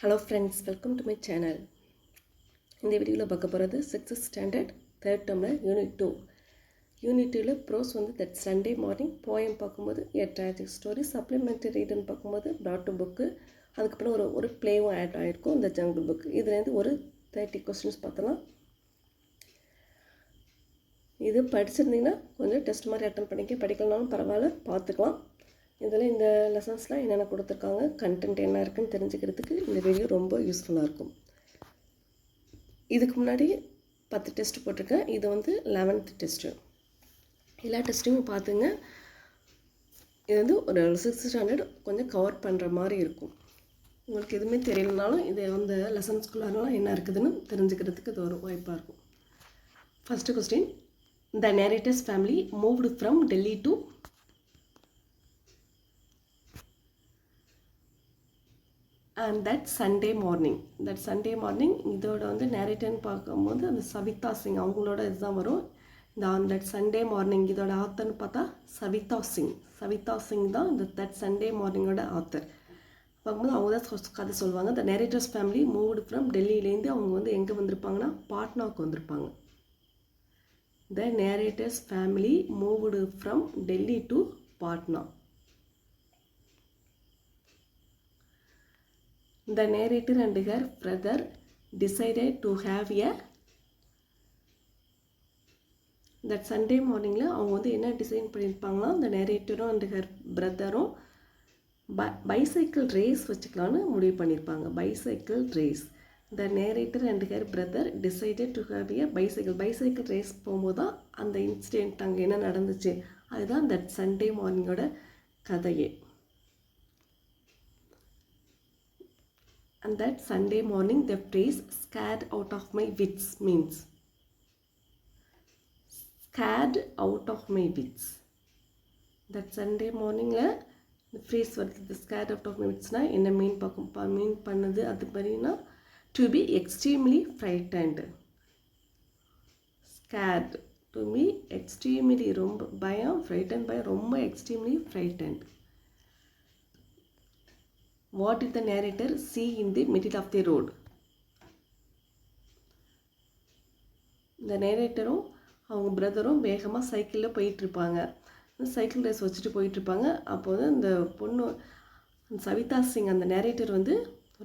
Hello friends, welcome to my channel. இந்த வீடியோவில் பார்க்க போகிறது 6th standard 3rd term unit 2. Unit 2ல ப்ரோஸ் வந்து தட் சண்டே மார்னிங், போயம் பார்க்கும்போது எ ட்ராஜிக் ஸ்டோரி, சப்ளிமெண்ட்ரி ரீடுன்னு பார்க்கும்போது டாட் புக்கு, அதுக்கப்புறம் ஒரு ப்ளேவும் ஆட் ஆகிருக்கும் இந்த ஜங்கிள் புக். இதுலேருந்து ஒரு 30 கொஸ்டின்ஸ் பார்த்தலாம். இது படிச்சிருந்தீங்கன்னா கொஞ்சம் டெஸ்ட் மாதிரி அட்டன் பண்ணிக்க, படிக்கலனாலும் பரவாயில்ல, பார்த்துக்கலாம். இதில் இந்த லெசன்ஸ்லாம் என்னென்ன கொடுத்துருக்காங்க, கண்டென்ட் என்ன இருக்குன்னு தெரிஞ்சுக்கிறதுக்கு இந்த வீடியோ ரொம்ப யூஸ்ஃபுல்லாக இருக்கும். இதுக்கு முன்னாடி 10 டெஸ்ட் போட்டிருக்கேன். இது வந்து 11th டெஸ்ட்டு. எல்லா டெஸ்ட்டையும் பார்த்துங்க. இது வந்து ஒரு 6th ஸ்டாண்டர்ட் கொஞ்சம் கவர் பண்ணுற மாதிரி இருக்கும். உங்களுக்கு எதுவுமே தெரியலனாலும் இது வந்து லெசன்ஸ்குள்ளாரெலாம் என்ன இருக்குதுன்னு தெரிஞ்சுக்கிறதுக்கு இது ஒரு வாய்ப்பாக இருக்கும். First question, the narrator's family moved from Delhi to and that Sunday morning இதோட வந்து நேரேட்டர்னு பார்க்கும்போது அந்த சவிதா சிங் அவங்களோட இதுதான் வரும். இந்த on that Sunday morning இதோட ஆத்தர்னு பார்த்தா சவிதா சிங் தான் இந்த that Sunday morningோட ஆத்தர். பார்க்கும்போது அவங்க தான் கதை சொல்லுவாங்க. The narrator's family moved from டெல்லியிலேருந்து அவங்க வந்து எங்கே வந்திருப்பாங்கன்னா பாட்னாவுக்கு வந்திருப்பாங்க. The narrator's family moved from Delhi to Patna. The narrator and her brother decided to have a that Sunday morningல அவங்க வந்து என்ன டிசைன் பண்ணியிருப்பாங்கன்னா, the narratorம் and her brotherம் பைசைக்கிள் ரேஸ் வச்சுக்கலான்னு முடிவு பண்ணியிருப்பாங்க. Bicycle race. The narrator and her brother decided to have a bicycle race போகும்போது தான் அந்த இன்சிடென்ட் அங்கே என்ன நடந்துச்சு அதுதான் that Sunday morningோட கதையே. And that Sunday morning the phrase scared out of my wits means scared out of my wits. That Sunday morning the phrase வருது scared out of my wits னா என்ன மீன் பண்ணுது அது மாதிரினா to be extremely frightened. Scared to be extremely ரொம்ப பயம், frightened by ரொம்ப extremely frightened. What did the narrator see in the middle of the road? இந்த நேரேட்டரும் அவங்க பிரதரும் வேகமாக சைக்கிளில் போயிட்டுருப்பாங்க. சைக்கிள் ரேஸ் வச்சுட்டு போயிட்டுருப்பாங்க. அப்போது இந்த பொண்ணு சவிதா சிங் அந்த நேரேட்டர் வந்து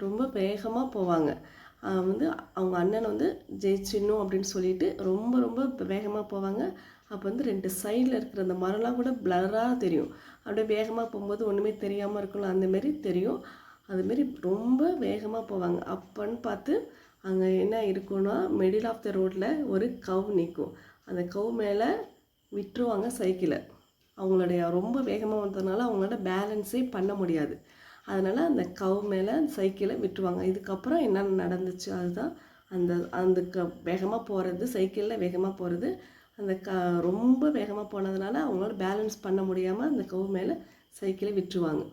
ரொம்ப வேகமாக போவாங்க. வந்து அவங்க அண்ணனை வந்து ஜெயிச்சிடணும் அப்படின்னு சொல்லிட்டு ரொம்ப வேகமாக போவாங்க. அப்போ வந்து 2 சைடில் இருக்கிற அந்த மரம்லாம் கூட பிளராக தெரியும். அப்படியே வேகமாக போகும்போது ஒன்றுமே தெரியாமல் இருக்கணும், அந்தமாரி தெரியும். அதுமாரி ரொம்ப வேகமாக போவாங்க. அப்போன்னு பார்த்து அங்கே என்ன இருக்குன்னா, மிடில் ஆஃப் த ரோட்டில் ஒரு கவ் நிற்கும். அந்த கவ் மேலே விட்டுருவாங்க சைக்கிளை. அவங்களுடைய ரொம்ப வேகமாக வந்ததுனால அவங்களோட பேலன்ஸே பண்ண முடியாது. அதனால் அந்த கவ் மேலே சைக்கிளை விட்டுருவாங்க. இதுக்கப்புறம் என்னென்ன நடந்துச்சு அதுதான் அந்த வேகமாக போகிறது, சைக்கிளில் வேகமாக போகிறது. அந்த ரொம்ப வேகமாக போனதுனால அவங்களால பேலன்ஸ் பண்ண முடியாமல் அந்த கவ் மேலே சைக்கிளை விட்டுருவாங்க.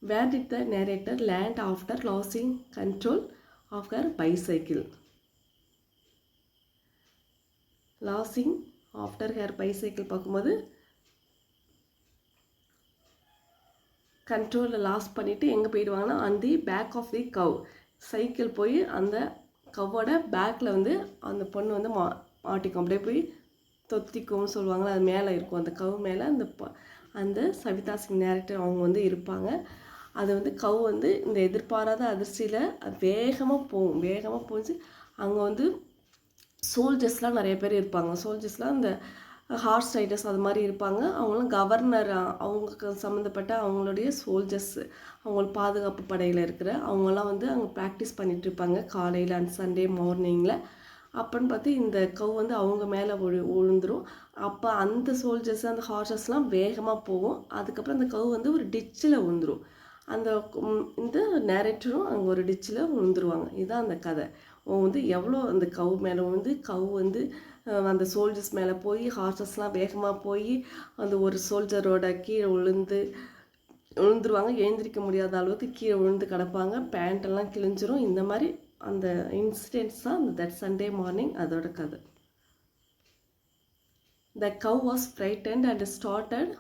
Where did the narrator land after losing control of her bicycle? Losing after her bicycle பார்க்கும்போது கண்ட்ரோலில் லாஸ் பண்ணிவிட்டு எங்கே போயிடுவாங்கன்னா on the back of the cow. Cycle போய் அந்த கவ்வோட பேக்கில் வந்து அந்த பொண்ணு வந்து மாட்டிக்கும். அப்படியே போய் தொத்திக்கும்னு சொல்லுவாங்களா, அது மேலே இருக்கும். அந்த கவ் மேலே அந்த சவிதா சிங் நேரேட்டர் அவங்க வந்து இருப்பாங்க. அது வந்து கவ் வந்து இந்த எதிர்பாராத அதிர்ச்சியில் வேகமாக போச்சு. அங்கே வந்து சோல்ஜர்ஸ்லாம் நிறைய பேர் இருப்பாங்க. சோல்ஜர்ஸ்லாம் இந்த ஹார்ஸ் ரைடர்ஸ் அது மாதிரி இருப்பாங்க. அவங்களும் கவர்னர், அவங்களுக்கு சம்மந்தப்பட்ட அவங்களுடைய சோல்ஜர்ஸ், அவங்களுக்கு பாதுகாப்பு படையில் இருக்கிற அவங்களாம் வந்து அங்கே ப்ராக்டிஸ் பண்ணிகிட்டு இருப்பாங்க காலையில் அண்ட் சண்டே மார்னிங்கில். அப்போன்னு பார்த்து இந்த கவ் வந்து அவங்க மேலே விழுந்துடும். அப்போ அந்த சோல்ஜர்ஸ் அந்த ஹார்ஸஸ்லாம் வேகமாக போகும். அதுக்கப்புறம் அந்த கவ் வந்து ஒரு டிச்சில் விழுந்துடும். இந்த நேரேட்டரும் அங்கே ஒரு டிச்சில் விழுந்துருவாங்க. இதுதான் அந்த கதை. வந்து எவ்வளோ அந்த கவ் மேலே கவ் வந்து அந்த சோல்ஜர்ஸ் மேலே போய் ஹார்ஸஸ்லாம் வேகமாக போய் அந்த ஒரு சோல்ஜரோட கீழே விழுந்துருவாங்க. எழுந்திரிக்க முடியாத அளவுக்கு கீழே விழுந்து கிடப்பாங்க. பேண்ட்டெல்லாம் கிழிஞ்சிரும். இந்த மாதிரி அந்த இன்சிடென்ட்ஸ் தான் அந்த தட் சண்டே மார்னிங் அதோட கதை. The cow was frightened and started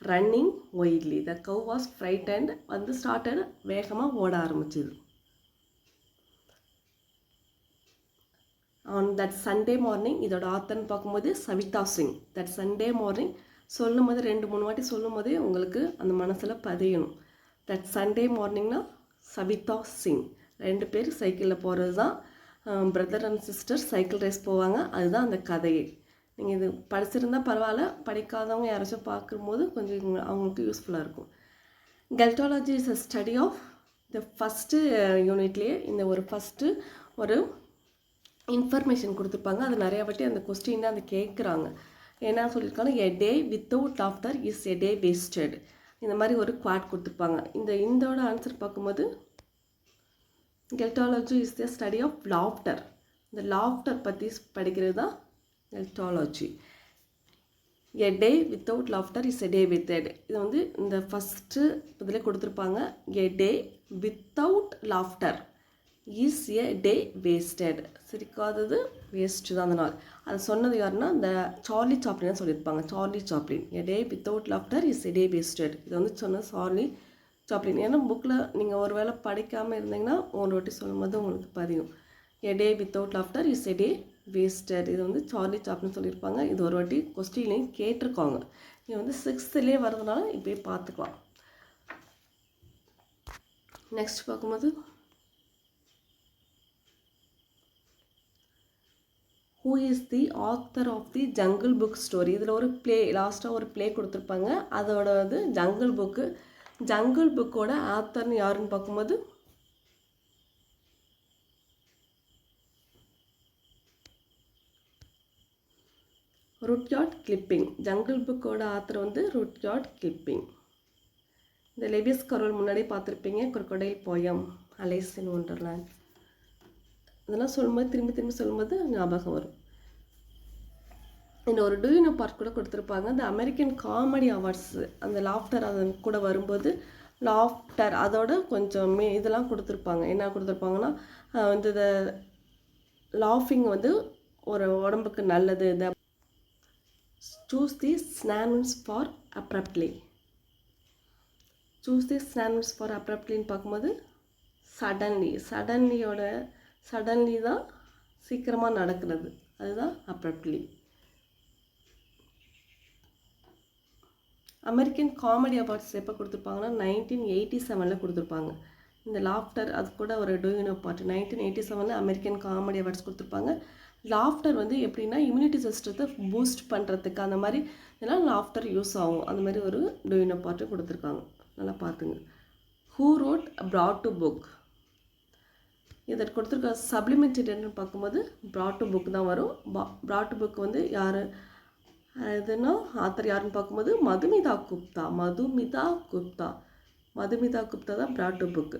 running wildly. The cow was frightened வந்து ஸ்டார்டட் வேகமாக ஓட ஆரம்பிச்சிது. ஆன் தட் சண்டே மார்னிங், இதோட ஆத்தர்னு பார்க்கும்போது Savita Singh. That Sunday morning சொல்லும் போது 2-3 வாட்டி சொல்லும் போதே உங்களுக்கு அந்த மனசில் பதியணும். தட் சண்டே மார்னிங்னா சவிதா சிங். 2 பேர் சைக்கிளில் போகிறது தான். Brother and sister cycle race போவாங்க. அதுதான் அந்த கதையே. நீங்கள் இது படிச்சிருந்தால் பரவாயில்ல, படிக்காதவங்க யாராச்சும் பார்க்கும்போது கொஞ்சம் அவங்களுக்கு யூஸ்ஃபுல்லாக இருக்கும். Gelotology is a study of the first யூனிட்லேயே இந்த ஒரு ஃபஸ்ட்டு ஒரு இன்ஃபர்மேஷன் கொடுத்துருப்பாங்க. அது நிறையா வாட்டி அந்த கொஸ்டின் அது கேட்குறாங்க. என்ன சொல்லியிருக்காங்க, a day without laughter is a day wasted. இந்த மாதிரி ஒரு குவாட் கொடுத்துருப்பாங்க. இதோட ஆன்சர் பார்க்கும்போது gelotology is the study of laughter. இந்த லாஃப்டர் பற்றி படிக்கிறது தான் gelotology. A day without laughter is a day wasted. இது வந்து இந்த ஃபஸ்ட்டு இதில் கொடுத்துருப்பாங்க. A day without laughter is a day wasted. சிரிக்காதது வேஸ்ட்டு தான் அந்த நாள். அது சொன்னது யாருன்னா இந்த சார்லி சாப்ளின் சொல்லியிருப்பாங்க. Charlie Chaplin. A day without laughter is a day wasted. இது வந்து சொன்னது சார்லி சாப்ளின். ஏன்னா புக்கில் நீங்கள் ஒரு வேளை படிக்காமல் இருந்தீங்கன்னா ஒரு வாட்டி சொல்லும்போது உங்களுக்கு பதியும். A day without laughter is a day wasted. இது வந்து சார்லி சாப்ளின் சொல்லியிருப்பாங்க. இது ஒரு வாட்டி கொஸ்டின்லையும் கேட்டிருக்காங்க. இது வந்து 6th வரதுனால இப்போயே பார்த்துக்கலாம். நெக்ஸ்ட் பார்க்கும்போது who is the author of the jungle book story. இதில் ஒரு ப்ளே லாஸ்ட்டாக ஒரு ப்ளே கொடுத்துருப்பாங்க. அதோட வந்து ஜங்கிள் புக்கு. ஜங்கிள் புக்கோட ஆத்தர்னு யாருன்னு பார்க்கும்போது ருட்யார்ட் கிப்ளிங். ஜங்கிள் புக்கோட ஆத்தர் வந்து ருட்யார்ட் கிப்ளிங். இந்த லெவிஸ் கரோல் முன்னாடி பார்த்துருப்பீங்க. crocodile போயம், அலைஸ் இன் ஒண்டர்லேண்ட். இதெல்லாம் சொல்லும்போது திரும்பி சொல்லும்போது ஞாபகம் வரும். இந்த ஒரு டூயினோ பார்ட் கூட கொடுத்துருப்பாங்க. இந்த அமெரிக்கன் காமெடி அவார்ட்ஸ் அந்த லாஃப்டர் அது கூட வரும்போது லாஃப்டர் அதோட கொஞ்சம் இதெல்லாம் கொடுத்துருப்பாங்க. என்ன கொடுத்துருப்பாங்கன்னா வந்து இந்த லாஃபிங் வந்து ஒரு உடம்புக்கு நல்லது. இந்த choose the synonyms for abruptly. Choose the synonyms for அப்ரப்ட்லின்னு பார்க்கும்போது சடன்லி தான் சீக்கிரமாக நடக்கிறது. அதுதான் அப்ரப்ட்லி. அமெரிக்கன் காமெடி அவார்ட்ஸ் எப்போ கொடுத்துருப்பாங்கன்னா 1987 கொடுத்துருப்பாங்க. இந்த லாஃப்டர் அது கூட ஒரு டூயினோ பார்ட். 1987 அமெரிக்கன் காமெடி அவார்ட்ஸ் கொடுத்துருப்பாங்க. லாஃப்டர் வந்து எப்படின்னா இம்யூனிட்டி சிஸ்டத்தை பூஸ்ட் பண்ணுறதுக்கு அந்த மாதிரி இதெல்லாம் லாஃப்டர் யூஸ் ஆகும். அந்த மாதிரி ஒரு டூயினோ பார்ட்டு கொடுத்துருக்காங்க. நல்லா பார்த்துங்க. Who wrote brought to book. இதற்கு கொடுத்துருக்க சப்ளிமெண்டரின்னு பார்க்கும்போது brought to book தான் வரும். brought to book வந்து யார் இதுன்னா ஆத்தர் யாருன்னு பார்க்கும்போது மதுமிதா குப்தா தான் brought to book.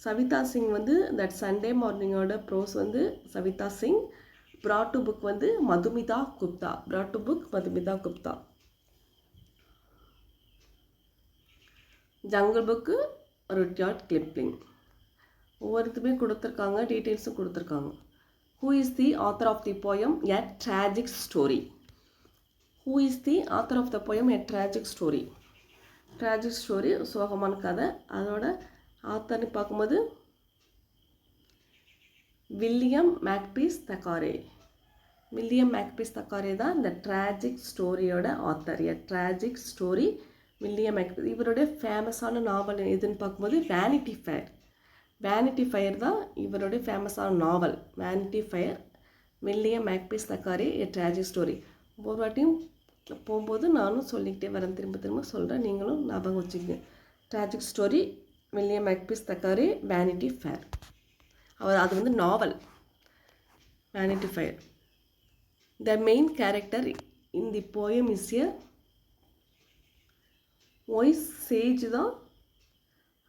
Savitha Singh வந்து தட் சண்டே மார்னிங்கோட ப்ரோஸ் வந்து Savitha Singh. brought to book வந்து Madhumita Gupta. brought to book Madhumita Gupta. Jungle Book Rudyard Kipling. ஒவ்வொருத்துமே கொடுத்துருக்காங்க, டீட்டெயில்ஸும் கொடுத்துருக்காங்க. Who is the author of the poem a tragic story. Who is the author of the poem a tragic story. Tragic story சோகமான கதை. அதோட ஆத்தர்னு பார்க்கும்போது William Makepeace தக்காரே. William Makepeace தக்காரே தான் இந்த ட்ராஜிக் ஸ்டோரியோட ஆத்தர். எ ட்ராஜிக் ஸ்டோரி வில்லியம் மேக்பீஸ். இவருடைய ஃபேமஸான நாவல் எதுன்னு பார்க்கும்போது வேனிட்டி ஃபயர் தான் இவருடைய ஃபேமஸான நாவல். வேனிட்டி ஃபயர், வில்லியம் மேக்பீஸ் தக்காரே, எ ட்ராஜிக் ஸ்டோரி. ஒவ்வொரு வாட்டியும் போகும்போது நானும் சொல்லிக்கிட்டே வரேன், திரும்ப சொல்கிறேன், நீங்களும் ஞாபகம் வச்சுக்கங்க. Tragic story, William Makepeace Thackeray, Vanity Fair. அது வந்து novel. Vanity Fair. The main character in the poem is a wise sage தான்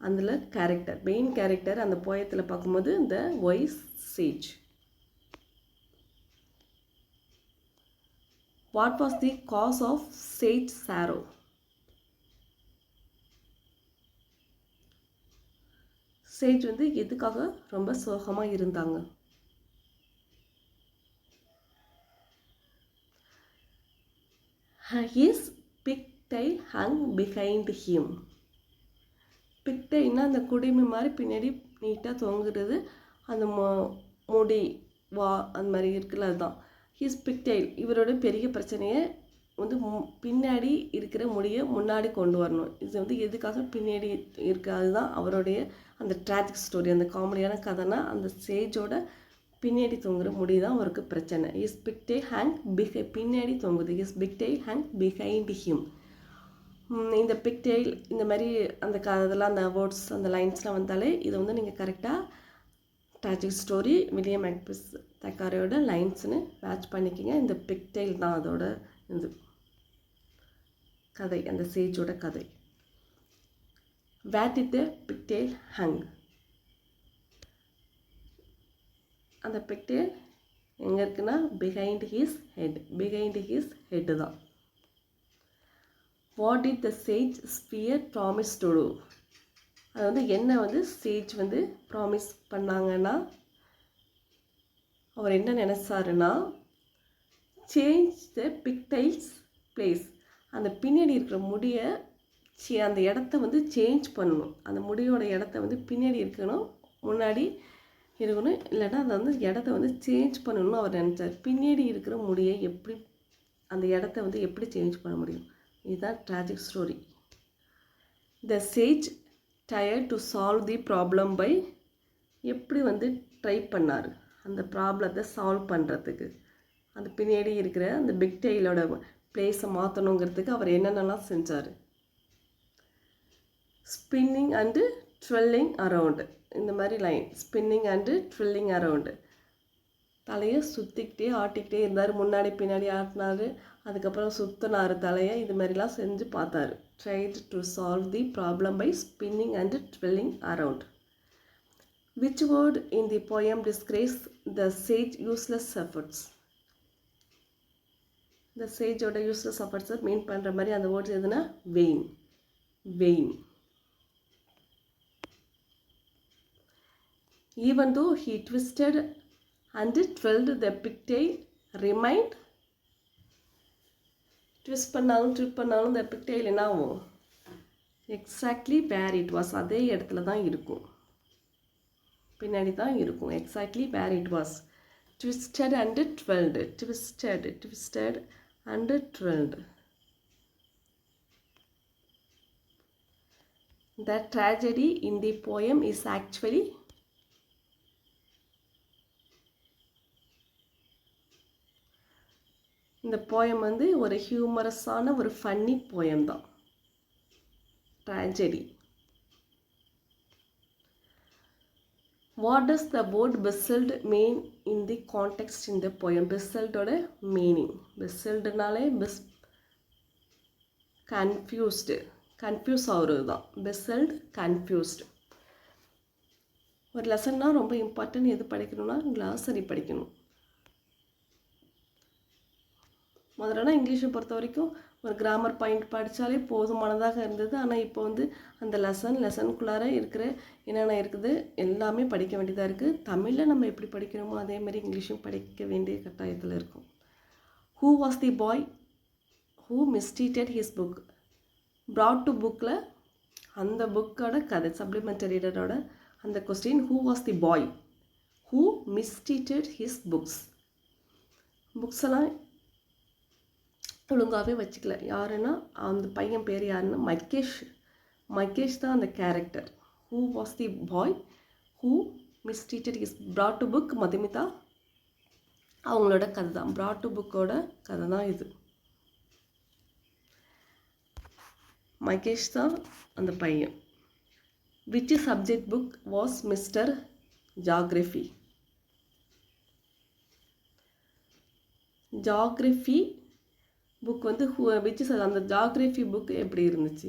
அதில் கேரக்டர். மெயின் கேரக்டர் அந்த போயத்தில் பார்க்கும்போது இந்த wise sage. What was the cause of sage sorrow. Sage வந்து எதுக்காக ரொம்ப சோகமாக இருந்தாங்க. His picked pigtail hung behind him. பிக்டைல்னா அந்த குடுமி மாதிரி பின்னாடி நீட்டாக தொங்குறது, அந்த முடி அந்த மாதிரி இருக்குல்ல, அதுதான் ஹிஸ் பிக்டைல். இவரோட பெரிய பிரச்சனையை வந்து பின்னாடி இருக்கிற முடியை முன்னாடி கொண்டு வரணும். இது வந்து எதுக்காக பின்னாடி இருக்கு, அதுதான் அவருடைய அந்த ட்ராஜிக் ஸ்டோரி. அந்த காமெடியான கதைனா அந்த சேஜோட பின்னாடி தொங்குற முடி தான் அவருக்கு பிரச்சனை. ஹிஸ் பிக்டைல் ஹேங் பின்னாடி தொங்குது. His pigtail hang behind him. இந்த பிக்டெயில் இந்த மாதிரி அந்த அதெல்லாம் அந்த வேர்ட்ஸ் அந்த லைன்ஸ்லாம் வந்தாலே இதை வந்து நீங்கள் கரெக்டாக ட்ராஜிக் ஸ்டோரி வில்லியம் மேக்பீஸ் தக்காரையோட லைன்ஸ்னு மேட்ச் பண்ணிக்கிங்க. இந்த பிக்டெயில் தான் அதோட இது கதை, அந்த சேஜோட கதை. Where did the pigtail hang. அந்த பிக்டெயில் எங்கே இருக்குன்னா behind his head. Behind his head தான். What did the sage spear promise to do. அது வந்து என்ன வந்து சேஜ் வந்து ப்ராமிஸ் பண்ணாங்கன்னா, அவர் என்ன நினைச்சாருன்னா, சேஞ்ச் த பிக்டைல்ஸ் பிளேஸ். அந்த பின்னாடி இருக்கிற முடியை அந்த இடத்த வந்து சேஞ்ச் பண்ணணும். அந்த முடியோட இடத்த வந்து பின்னாடி இருக்கணும், முன்னாடி இருக்கணும், இல்லைன்னா அதை வந்து இடத்த வந்து சேஞ்ச் பண்ணணும்னு அவர் நினச்சார். பின்னாடி இருக்கிற முடியை எப்படி அந்த இடத்த வந்து எப்படி சேஞ்ச் பண்ண முடியும், இதுதான் tragic story. The sage tired to solve the problem by. எப்படி வந்து ட்ரை பண்ணார் அந்த ப்ராப்ளத்தை சால்வ் பண்ணுறதுக்கு, அந்த பின்னாடி இருக்கிற அந்த பிக்டெயிலோட பிளேஸை மாற்றணுங்கிறதுக்கு அவர் என்னென்னலாம் செஞ்சார். ஸ்பின்னிங் அண்டு ட்வில்லிங் அரவுண்டு, இந்த மாதிரி லைன். ஸ்பின்னிங் அண்டு ட்வில்லிங் அரவுண்டு, தலையை சுற்றிக்கிட்டே ஆட்டிக்கிட்டே இருந்தார். முன்னாடி பின்னாடி ஆட்டினார், அதுக்கப்புறம் சுற்றினார் தலையை. இது மாதிரிலாம் செஞ்சு பார்த்தாரு. Tried to solve the problem by spinning and twirling around. Which word in the poem describes the sage useless efforts. இந்த சேஜோட யூஸ்லெஸ் எஃபர்ட்ஸை மீன் பண்ணுற மாதிரி அந்த வேர்ட்ஸ் எதுனா vain. Vain. Even though he twisted and twirled the pigtail remained. Twist பண்ணாலும் trip பண்ணாலும் இந்த பிக்டெயில் என்ன ஆகும், எக்ஸாக்ட்லி வேர் இட் வாஸ், அதே இடத்துல தான் இருக்கும், பின்னாடி தான் இருக்கும். Exactly where it was. Twisted and twirled. Twisted and twirled. The tragedy in the poem is actually இந்த போயம் வந்து ஒரு ஹியூமரஸான ஒரு ஃபன்னி போயம் தான், tragedy. What does the word puzzled mean in the context in the poem. பெசல்டோட meaning, பெசல்டுனாலே confuse ஆகுறது தான். Puzzled confused. ஒரு லெசன்னா ரொம்ப இம்பார்ட்டன்ட் எது படிக்கணும்னா கிளாஸரி படிக்கணும். முதல்லனா இங்கிலீஷை பொறுத்த வரைக்கும் ஒரு கிராமர் பாயிண்ட் படித்தாலே போதுமானதாக இருந்தது. ஆனால் இப்போ வந்து அந்த லெசனுக்குள்ளார இருக்கிற என்னென்ன இருக்குது எல்லாமே படிக்க வேண்டியதாக இருக்குது. தமிழில் நம்ம எப்படி படிக்கிறோமோ அதே மாதிரி இங்கிலீஷும் படிக்க வேண்டிய கட்டாயத்தில் இருக்கும். Who was the boy who mistreated his book. Broad to புக்கில் அந்த புக்கோட கதை, சப்ளிமெண்டரி ரீடரோட அந்த question, who was the boy who mistreated his books. Books எல்லாம் ஒழுங்காகவே வச்சுக்கல. யாருன்னா அந்த பையன் பேர் யாருன்னா மகேஷ் தான் அந்த character. Who was the boy who mistreated is brought to book. Madhumita அவங்களோட கதை தான், ப்ராட் டு புக்கோட கதை தான் இது. மகேஷ் தான் அந்த பையன். Which subject book was mister geography. Geography book வந்து விச் அந்த ஜாகிரஃபி புக் எப்படி இருந்துச்சு.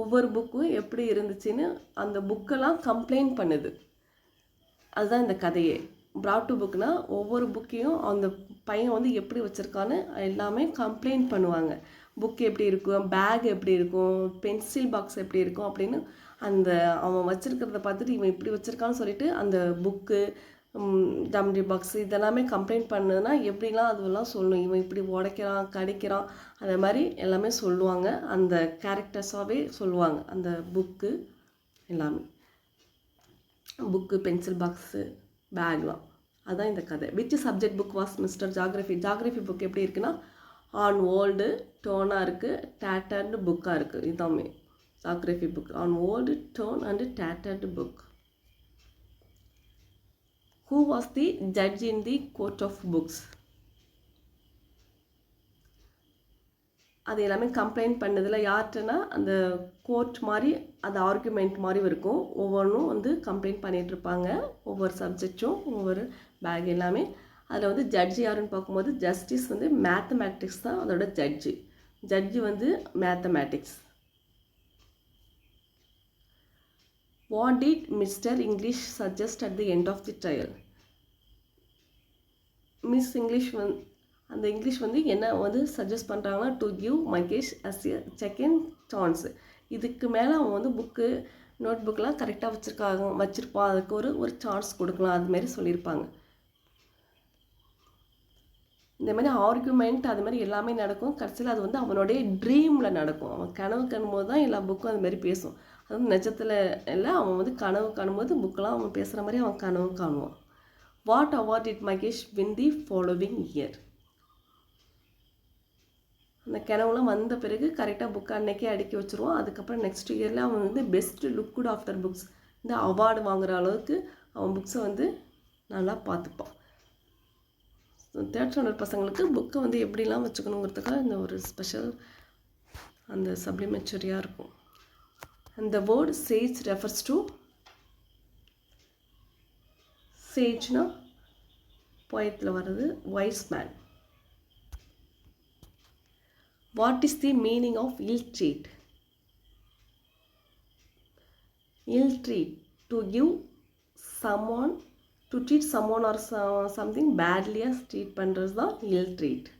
ஒவ்வொரு புக்கும் எப்படி இருந்துச்சுன்னு அந்த புக்கெல்லாம் கம்ப்ளைண்ட் பண்ணுது. அதுதான் இந்த கதையே. ப்ராட் டு புக்னா ஒவ்வொரு புக்கையும் அந்த பையன் வந்து எப்படி வச்சுருக்கான்னு எல்லாமே கம்ப்ளைண்ட் பண்ணுவாங்க. புக் எப்படி இருக்கும், பேக் எப்படி இருக்கும், பென்சில் பாக்ஸ் எப்படி இருக்கும் அப்படின்னு அந்த அவன் வச்சுருக்கிறத பார்த்துட்டு இவன் இப்படி வச்சுருக்கான்னு சொல்லிட்டு அந்த புக்கு டம்டி பாக்ஸ் இதெல்லாமே கம்ப்ளைண்ட் பண்ணுதுன்னா எப்படிலாம் அதுவெல்லாம் சொல்லணும், இவன் இப்படி உடைக்கிறான் கடிக்கிறான் அதே மாதிரி எல்லாமே சொல்லுவாங்க. அந்த கேரக்டர்ஸாகவே சொல்லுவாங்க அந்த புக்கு எல்லாமே. புக்கு, பென்சில் பாக்ஸு, பேக்லாம் அதுதான் இந்த கதை. Which subject book was mister geography? Geography book எப்படி இருக்குன்னா ஆன் ஓல்டு டோனாக இருக்குது, டேட்டர்டு புக்காக இருக்குது. இதுதாமே geography book, an old tome and tattered book. Who was the judge in the court of books? அது எல்லாமே கம்ப்ளைண்ட் பண்ணதில் யார்கிட்டனா அந்த கோர்ட் மாதிரி அது ஆர்குமெண்ட் மாதிரி இருக்கும். ஒவ்வொன்றும் வந்து கம்ப்ளைண்ட் பண்ணிகிட்ருப்பாங்க, ஒவ்வொரு சப்ஜெக்டும் ஒவ்வொரு பேக் எல்லாமே. அதில் வந்து ஜட்ஜி யாருன்னு பார்க்கும்போது ஜஸ்டிஸ் வந்து மேத்தமேட்டிக்ஸ் தான் அதோட ஜட்ஜி வந்து mathematics. What did Mr. English suggest at the end of the trial? Miss English அந்த இங்கிலீஷ் வந்து என்ன வந்து சஜஸ்ட் பண்ணுறாங்கன்னா to give Mahesh as a second chance. இதுக்கு மேலே அவன் வந்து புக்கு நோட் புக்கெலாம் கரெக்டாக வச்சுருப்பான், அதுக்கு ஒரு சான்ஸ் கொடுக்கலாம் அதுமாரி சொல்லியிருப்பாங்க. இந்தமாதிரி ஆர்குமெண்ட் அது மாதிரி எல்லாமே நடக்கும். கடைசியில் அது வந்து அவனுடைய ட்ரீமில் நடக்கும். அவன் கனவு காணும்போது தான் எல்லா புக்கும் அதுமாரி பேசும். அது வந்து நிஜத்தில் எல்லாம் அவன் வந்து கனவு காணும்போது புக்கெலாம் அவன் பேசுகிற மாதிரி அவன் கனவு காணுவான். What award did Magesh win the following year? அந்த கனவுலாம் வந்த பிறகு கரெக்டாக புக்கை அன்னைக்கே அடுக்கி வச்சுருவான். அதுக்கப்புறம் நெக்ஸ்ட் இயரில் அவன் வந்து பெஸ்ட் லுக்குட் ஆஃப்டர் புக்ஸ் இந்த அவார்டு வாங்குகிற அளவுக்கு அவன் புக்ஸை வந்து நல்லா பார்த்துப்பான். தேர்ட் ஸ்டாண்டர்ட் பசங்களுக்கு புக்கை வந்து எப்படிலாம் வச்சுக்கணுங்கிறதுக்காக இந்த ஒரு ஸ்பெஷல் அந்த சப்ளிமெண்ட்ரியாக இருக்கும். அந்த வேர்டு சேஜ் ரெஃபர்ஸ் டு சேஜ்னா போயத்தில் வர்றது wise man. What is the meaning of ill treat? Ill treat to give someone, to treat someone or something பேட்லியாக ட்ரீட் பண்ணுறது தான் ill treat.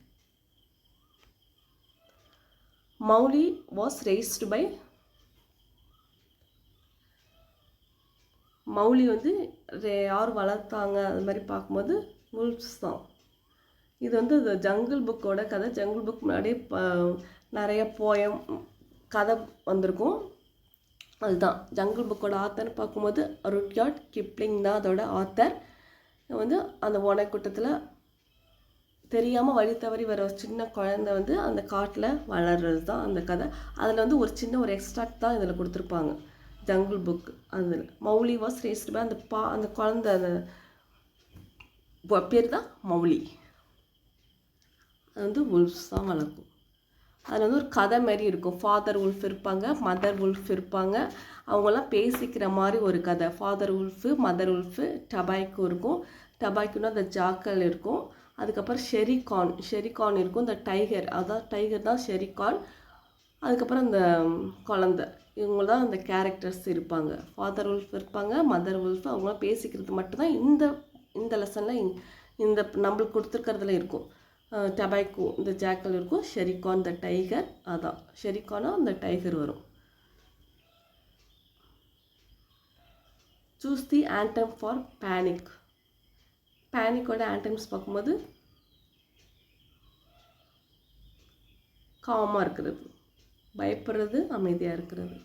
Mowgli was raised by, Mowgli வந்து யார் வளர்த்தாங்க அது மாதிரி பார்க்கும்போது wolves தான். இது வந்து இந்த ஜங்கிள் புக்கோட கதை. ஜங்கிள் புக் முன்னாடியே நிறைய போயம் கதை வந்திருக்கும். அதுதான் ஜங்கிள் புக்கோட ஆத்தர் பார்க்கும்போது ருட்யார்ட் கிப்ளிங் தான் அதோட ஆத்தர். வந்து அந்த ஓனைக்கூட்டத்தில் தெரியாமல் வழி தவறி வர ஒரு சின்ன குழந்தை வந்து அந்த காட்டில் வளர்கிறது தான் அந்த கதை. அதில் வந்து ஒரு சின்ன ஒரு எக்ஸ்ட்ராக்ட் தான் இதில் கொடுத்துருப்பாங்க ஜங்கிள் புக். அதில் மௌலி வாஸ் ரேஸ்டு பை அந்த குழந்தை அந்த பேர் தான் மௌலி. அது வந்து wolves தான் வளர்க்கும். அதில் வந்து ஒரு கதை மாதிரி இருக்கும். ஃபாதர் wolf இருப்பாங்க, மதர் wolf இருப்பாங்க. அவங்களாம் பேசிக்கிற மாதிரி ஒரு கதை. ஃபாதர் wolf, மதர் wolf, டபாய்க்கு இருக்கும். டபாய்க்குன்னா அந்த ஜாக்கல் இருக்கும். அதுக்கப்புறம் ஷெரிகான் இருக்கும். இந்த டைகர், அதான் டைகர் தான் ஷெரிகான். அதுக்கப்புறம் அந்த குழந்தை, இவங்க தான் அந்த கேரக்டர்ஸ் இருப்பாங்க. ஃபாதர் wolf இருப்பாங்க, மதர் wolf. அவங்களாம் பேசிக்கிறது மட்டும்தான் இந்த லெசனில் இந்த நம்மளுக்கு கொடுத்துருக்கிறதுல இருக்கும். டபாய்க்கு இந்த ஜாக்கல் இருக்கும், ஷெரிகான் இந்த டைகர். அதான் ஷெரிகானா அந்த டைகர் வரும். Choose the antonym for panic. பேனிக்கோட ஆண்டம்ஸ் பார்க்கும்போது காமாக இருக்கிறது, பயப்படுறது, அமைதியாக இருக்கிறது.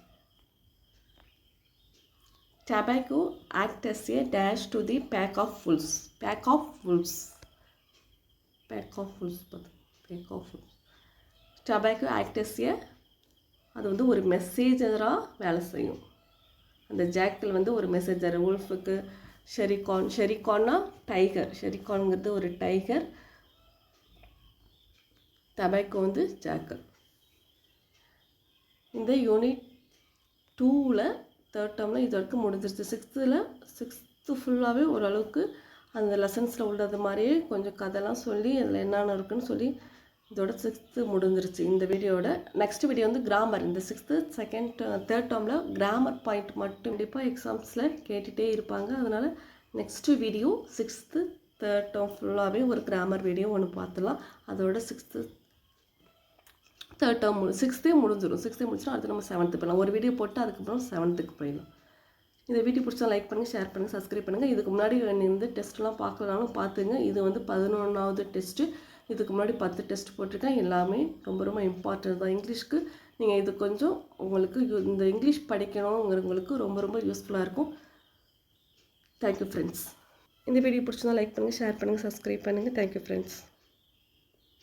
Tobacco act as a dash to the pack of wolves. Pack of wolves. Tobacco act as a, அது வந்து ஒரு மெசேஜராக வேலை செய்யும். அந்த ஜாக்கல் வந்து ஒரு மெசேஜர். wolfக்கு ஷெரிகான்னா டைகர். ஷெரிகான்ங்கிறது ஒரு டைகர். டபாக்கோ வந்து ஜாக்கல். இந்த யூனிட் 2ல் தேர்ட் டேர்மில் இது வரைக்கும் முடிஞ்சிருச்சு. சிக்ஸ்த்து ஃபுல்லாகவே ஓரளவுக்கு அந்த லெசன்ஸில் உள்ளது மாதிரியே கொஞ்சம் கதைலாம் சொல்லி அதில் என்னென்ன இருக்குன்னு சொல்லி இதோட 6th முடிஞ்சிருச்சு இந்த வீடியோட. நெக்ஸ்ட் வீடியோ வந்து கிராமர். இந்த 6th தேர்ட் டேர்மில் கிராமர் பாயிண்ட் மட்டும் கண்டிப்பாக எக்ஸாம்ஸில் கேட்டுகிட்டே இருப்பாங்க. அதனால் next video 6th third term ஃபுல்லாகவே ஒரு கிராமர் வீடியோ ஒன்று பார்த்துலாம். அதோட 6th தேர்ட் டேர்ம் 6th முடிஞ்சிடும். 6th முடிச்சுனா அடுத்து நம்ம 7th போயிடலாம். ஒரு வீடியோ போட்டு அதுக்கப்புறம் 7th போயிடலாம். இந்த வீடியோ பிடிச்சா லைக் பண்ணுங்கள், ஷேர் பண்ணுங்கள், சப்ஸ்கிரைப் பண்ணுங்கள். இதுக்கு முன்னாடி இந்த டெஸ்ட்லாம் பார்க்கலனாலும் பார்த்துங்க. இது வந்து 11வது டெஸ்ட்டு. இதுக்கு முன்னாடி 10 டெஸ்ட் போட்டிருக்கேன். எல்லாமே ரொம்ப ரொம்ப இம்பார்ட்டன்ட் தான் இங்கிலீஷ்க்கு. நீங்கள் இது கொஞ்சம் உங்களுக்கு இந்த இங்கிலீஷ் படிக்கணுங்கிறவங்களுக்கு ரொம்ப ரொம்ப யூஸ்ஃபுல்லாக இருக்கும். Thank you friends. இந்த வீடியோ பிடிச்சா லைக் பண்ணுங்கள், ஷேர் பண்ணுங்கள், சப்ஸ்கிரைப் பண்ணுங்கள். Thank you friends.